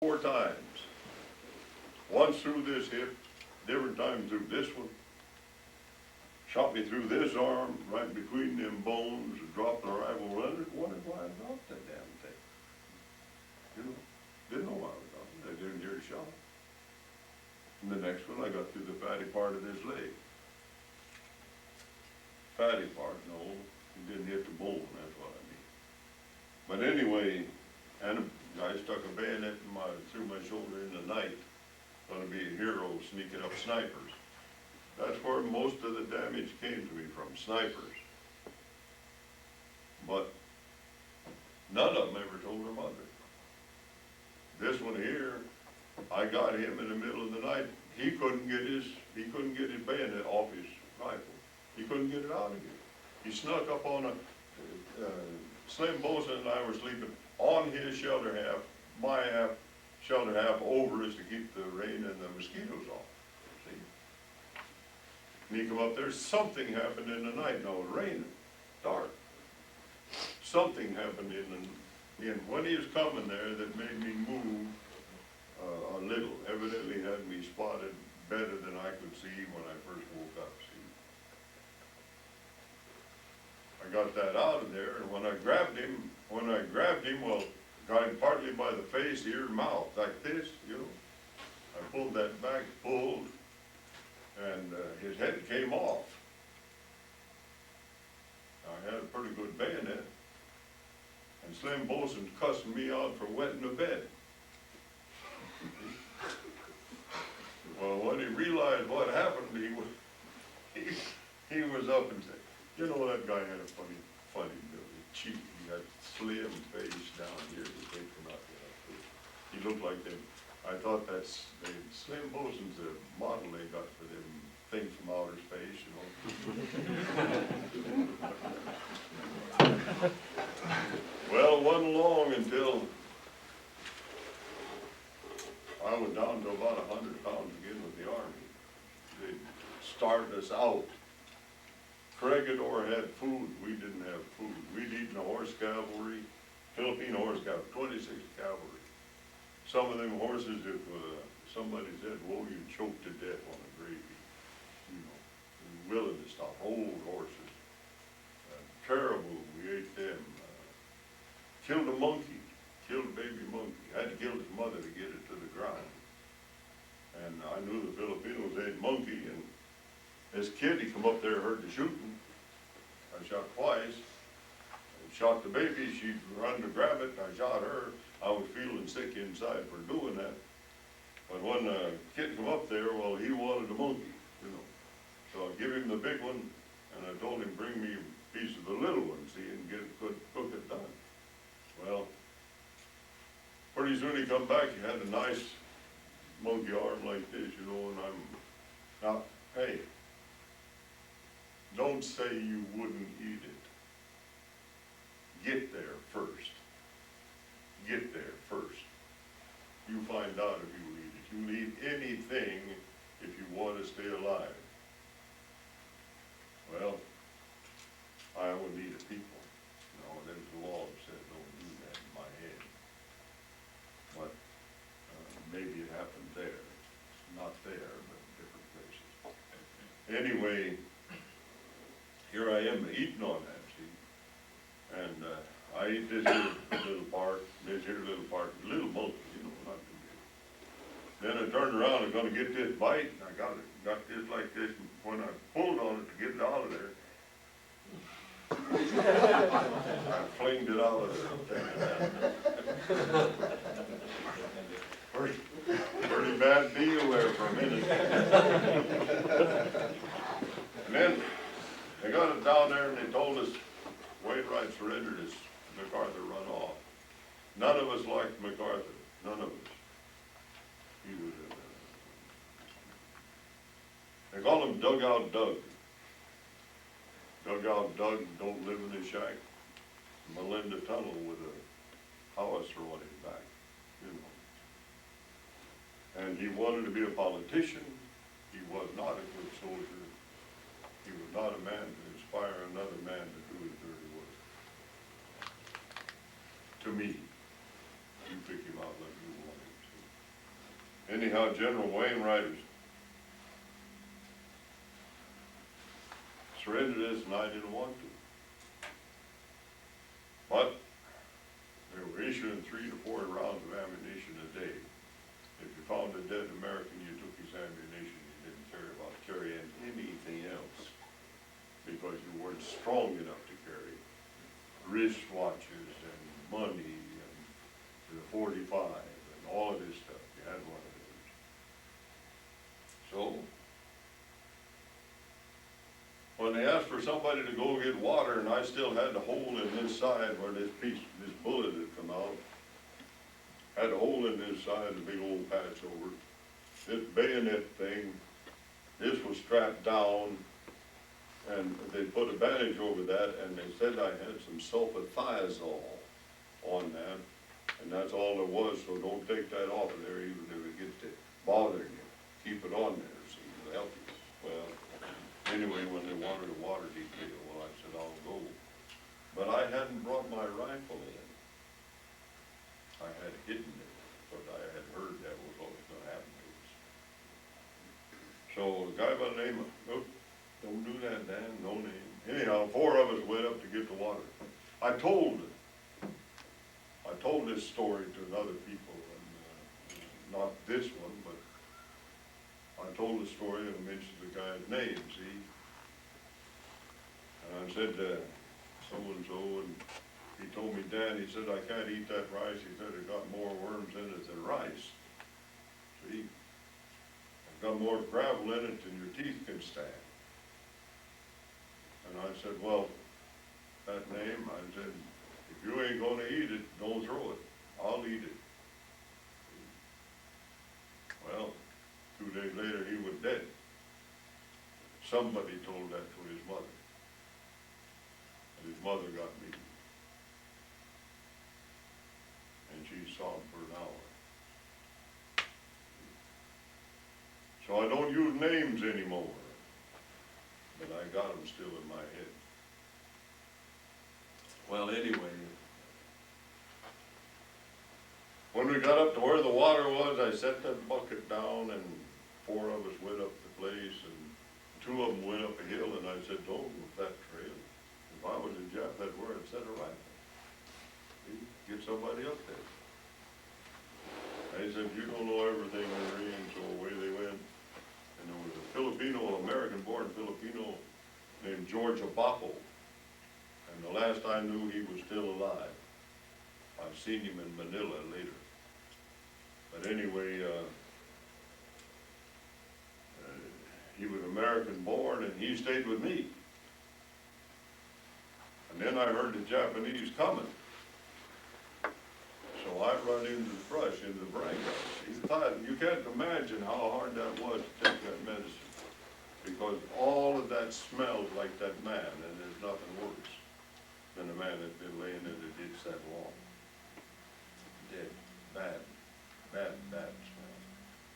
4 times. Once through this hip, different times through this one. Shot me through this arm, right between them bones, and dropped the rifle running. Wondered why I dropped that damn thing. You know, didn't know why I was dropping it. I didn't hear a shot. And the next one, I got through the fatty part of this leg. Fatty part, no, it didn't hit the bone, that's what I mean. But anyway, and I stuck a bayonet through my shoulder in the night. Gonna be a hero sneaking up snipers. That's where most of the damage came to me from, snipers. But none of them ever told their mother. This one here, I got him in the middle of the night. He couldn't get his bayonet off his rifle. He couldn't get it out again. He snuck up on Slim Bosa and I were sleeping on his shelter half, my half, shelter half over us to keep the rain and the mosquitoes off. See? And he come up there, something happened in the night. Now it was raining, dark. Something happened and when he was coming there that made me move a little. Evidently had me spotted better than I could see when I first woke up, see. I got that out of there, and when I grabbed him, well, got him partly by the face, ear, mouth, like this, you know. I pulled that back, and his head came off. I had a pretty good bayonet. And Slim Bosan's cussing me out for wetting the bed. Well, when he realized what happened, he was up and said, you know, that guy had a funny cheek. He had slim face down here that they could not get up to. He looked like them. I thought Slim Bosan's a model they got for them things from outer space, you know. Well, it wasn't long until I was down to about 100 pounds again with the Army. They started us out. Corregidor had food, we didn't have food. We'd eaten the horse cavalry, Philippine horse cavalry, 26 cavalry. Some of them horses, if somebody said, whoa, you choked to death on the gravy, you know, willing to stop. Old horses, caribou, we ate them. Killed a monkey, killed a baby monkey. Had to kill his mother to get it to the ground. And I knew the Filipinos ate monkey, and this kid, he come up there, heard the shooting. I shot twice. I shot the baby, she run to grab it, I shot her. I was feeling sick inside for doing that. But when the kid come up there, well, he wanted the monkey, you know. So I give him the big one, and I told him, bring me a piece of the little one, see, and cook it done. Well, pretty soon he come back, he had a nice monkey arm like this, you know, and now, hey, don't say you wouldn't eat it. Get there first. Get there first. You find out if you will eat it. You'll eat anything if you want to stay alive. Well, I would eat a people. You know, there's a law that said don't do that in my head. But maybe it happened there. Not there, but different places. Anyway, here I am eating on that, see? And I eat this here little part, little monkey, you know, not too big. Then I turned around and gonna get this bite, and I got this like this, and when I pulled on it to get it out of there, I flinged it out of there. Pretty bad deal there for a minute. And then they got it down there and they told us Wainwright surrendered as MacArthur run off. None of us liked MacArthur, none of us. He was they call him Dugout Doug. Dugout Doug don't live in his shack. Melinda Tunnel with a howitzer on his back, you know. And he wanted to be a politician. He was not a good soldier. He was not a man to inspire another man to do his dirty work. To me, you pick him out like you want him to. Anyhow, General Wainwright surrendered this and I didn't want to. But they were issuing 3 to 4 rounds of ammunition a day. If you found a dead American, you took his ammunition. You didn't care about carrying anything else because you weren't strong enough to carry wristwatches and money and the 45 and all of this stuff. You had one of those. So, when they asked for somebody to go get water, and I still had the hole in this side where this bullet had come out, had a hole in this side, a big old patch over it. This bayonet thing, this was strapped down, and they put a bandage over that, and they said I had some sulfathiazole on that, and that's all it was, so don't take that off of there even if it gets to bothering you. Keep it on there so it'll help you. Well, anyway, when they wanted a water detail, well, I said, I'll go. But I hadn't brought my rifle in. I had hidden it, but I had heard that was what was going to happen to us. So a guy by the name of, oh, don't do that, Dan, no name. Anyhow, 4 of us went up to get the water. I told this story to other people, and not this one, but I told the story and mentioned the guy's name, see? And I said, so-and-so, and he told me, Dan, he said, I can't eat that rice. He said, it got more worms in it than rice. See? It's got more gravel in it than your teeth can stand. And I said, well, that name, I said, if you ain't gonna eat it, don't throw it. I'll eat it. Well, 2 days later, he was dead. Somebody told that to his mother. And his mother got beaten. And she sobbed for an hour. So I don't use names anymore, but I got them still in my head. Well, anyway, when we got up to where the water was, I set that bucket down, and 4 of us went up the place, and 2 of them went up a hill, and I said, don't go that trail. If I was a Jap, that's where I'd set a rifle. Get somebody up there. I said, you don't know everything, Emery, and so away they went. And there was a Filipino, American-born Filipino named George Abapo. And the last I knew, he was still alive. I've seen him in Manila later. But anyway, he was American-born, and he stayed with me. And then I heard the Japanese coming. So I run into the brush, into the branch. You can't imagine how hard that was to take that medicine, because all of that smells like that man, and there's nothing worse than a man that's been laying in the ditch that long. Dead, bad smell.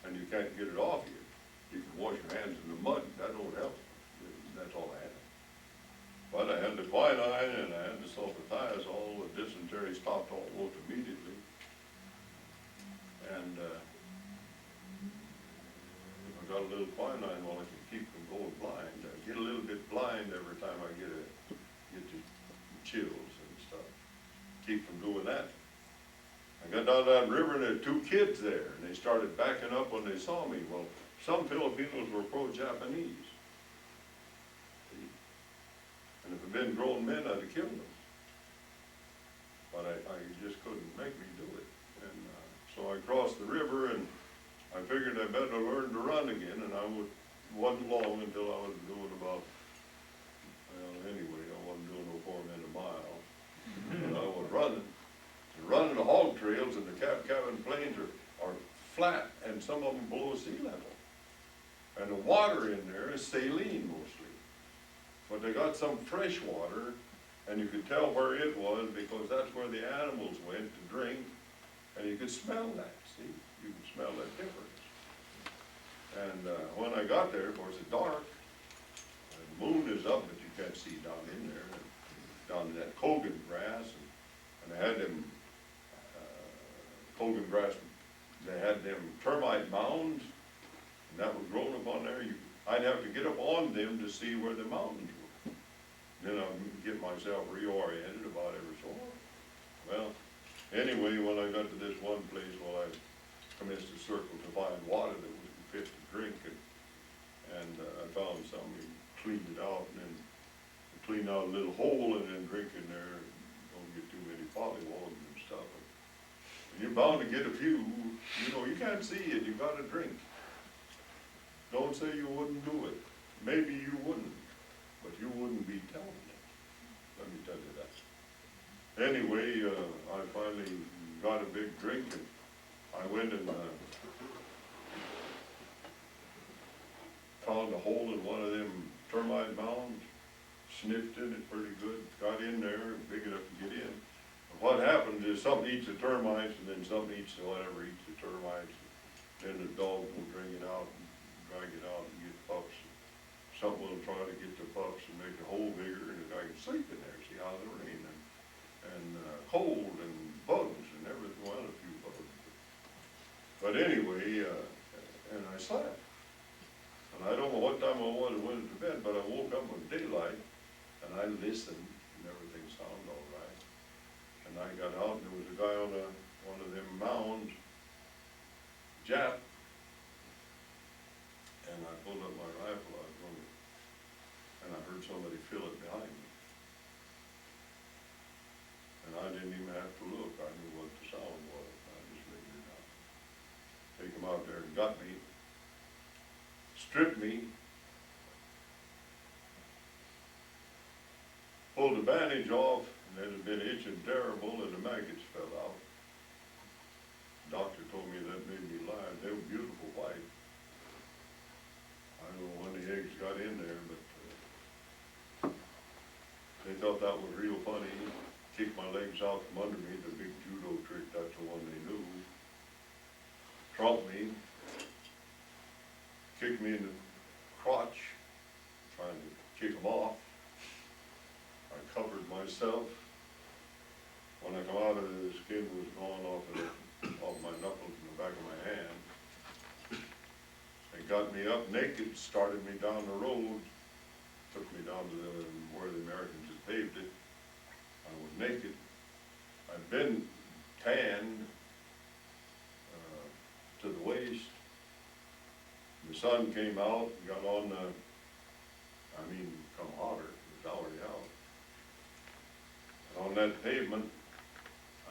And you can't get it off you. You can wash your hands in the mud, that don't help. That's all I had. But I had the quinine and I had the sulfathiazole. The dysentery stopped almost immediately. And I got a little quinine while I could keep from going blind. I get a little bit blind every time I get the chills and stuff. Keep from doing that. I got down that river and there were 2 kids there, and they started backing up when they saw me. Well, some Filipinos were pro-Japanese. And if it had been grown men, I'd have killed them. But I just couldn't make me do it. And so I crossed the river, and I figured I better learn to run again, and wasn't long until I was doing about, well, anyway, I wasn't doing no 4 minutes a mile. But I was running. And running the hog trails, and the Cabin Plains are flat, and some of them below sea level. And the water in there is saline mostly. But they got some fresh water, and you could tell where it was because that's where the animals went to drink, and you could smell that, see? You could smell that difference. And when I got there, of course, it's dark, and the moon is up, but you can't see down in there, and down in that Kogan grass, and they had them, Kogan grass, they had them termite mounds, and that was grown up on there, I'd have to get up on them to see where the mountains were. Then I'd get myself reoriented about every so often. Well, anyway, when I got to this one place, well, I commenced to circle to find water that was fit to drink, and I found some, and cleaned it out, and then clean out a little hole, and then drink in there, and don't get too many pollywogs and stuff. And you're bound to get a few, you know, you can't see it, you gotta drink. Don't say you wouldn't do it. Maybe you wouldn't, but you wouldn't be telling it. Let me tell you that. Anyway, I finally got a big drink, and I went and found a hole in one of them termite mounds, sniffed in it pretty good, got in there, big enough to get in. But what happens is something eats the termites, and then something eats whatever eats the termites. Then the dog will bring it out and drag it out and get pups. Something will try to get the pups and make the hole bigger, and the guy can sleep in there, see how the rain and cold and bugs and everything, well, a few bugs. But anyway, and I slept. And I don't know what time I went to bed, but I woke up with daylight, and I listened, and everything sounded all right. And I got out, and there was a guy on one of them mounds, Jap, and I pulled up my rifle, I was going, and I heard somebody fill it behind me. And I didn't even have to look, I knew what the sound was, I just figured it out. They come out there and got me, stripped me, pulled the bandage off, and it had been itching terrible, and the maggots fell out. The doctor told me that made me lie. They were beautiful white. I don't know when the eggs got in there, but they thought that was real funny. Kicked my legs out from under me, the big judo trick, that's the one they knew. Trumped me, kicked me in the crotch, trying to kick them off. I covered myself. When I come out of it, the skin was gone off my knuckles and the back of my hand. They got me up naked, started me down the road, took me down to where the Americans had paved it. I was naked. I'd been tanned to the waist. The sun came out, got on the, come hotter, it was already out. And on that pavement,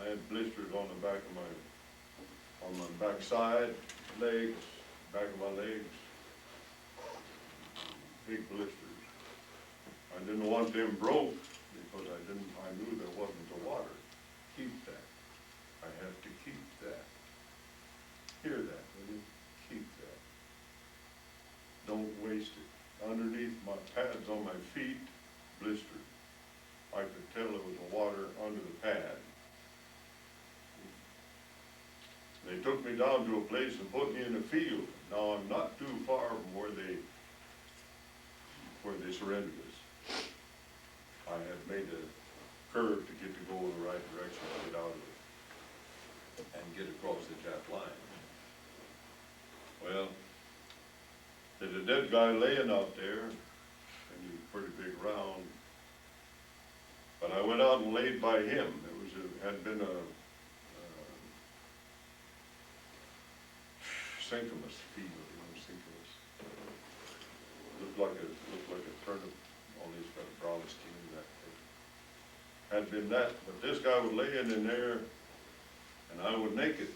I had blisters on the back of on my backside, legs, back of my legs, big blisters. I didn't want them broke because I knew there wasn't the water. Keep that. I have to keep that. Hear that, will you? Keep that. Don't waste it. Underneath my pads on my feet, blistered. I could tell there was water under the pad. They took me down to a place and put me in a field. Now I'm not too far from where they surrendered us. I had made a curve to get to go in the right direction to get out of it and get across the Jap line. Well, there's a dead guy laying out there, and he was pretty big round. But I went out and laid by him. Had been a synchronous fever, you know, synchronous. Looked like a turnip, only it's got a brown skin that thing. Had been that, but this guy was laying in there, and I was naked.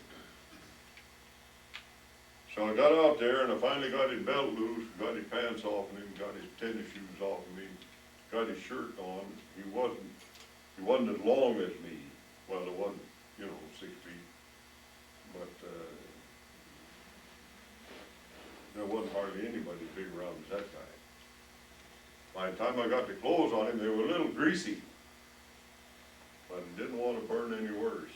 So I got out there, and I finally got his belt loose, got his pants off of him, got his tennis shoes off of me, got his shirt on. He wasn't as long as me. Well, it wasn't, 6 feet, but there wasn't hardly anybody as big around as that guy. By the time I got the clothes on him, they were a little greasy, but I didn't want to burn any worse.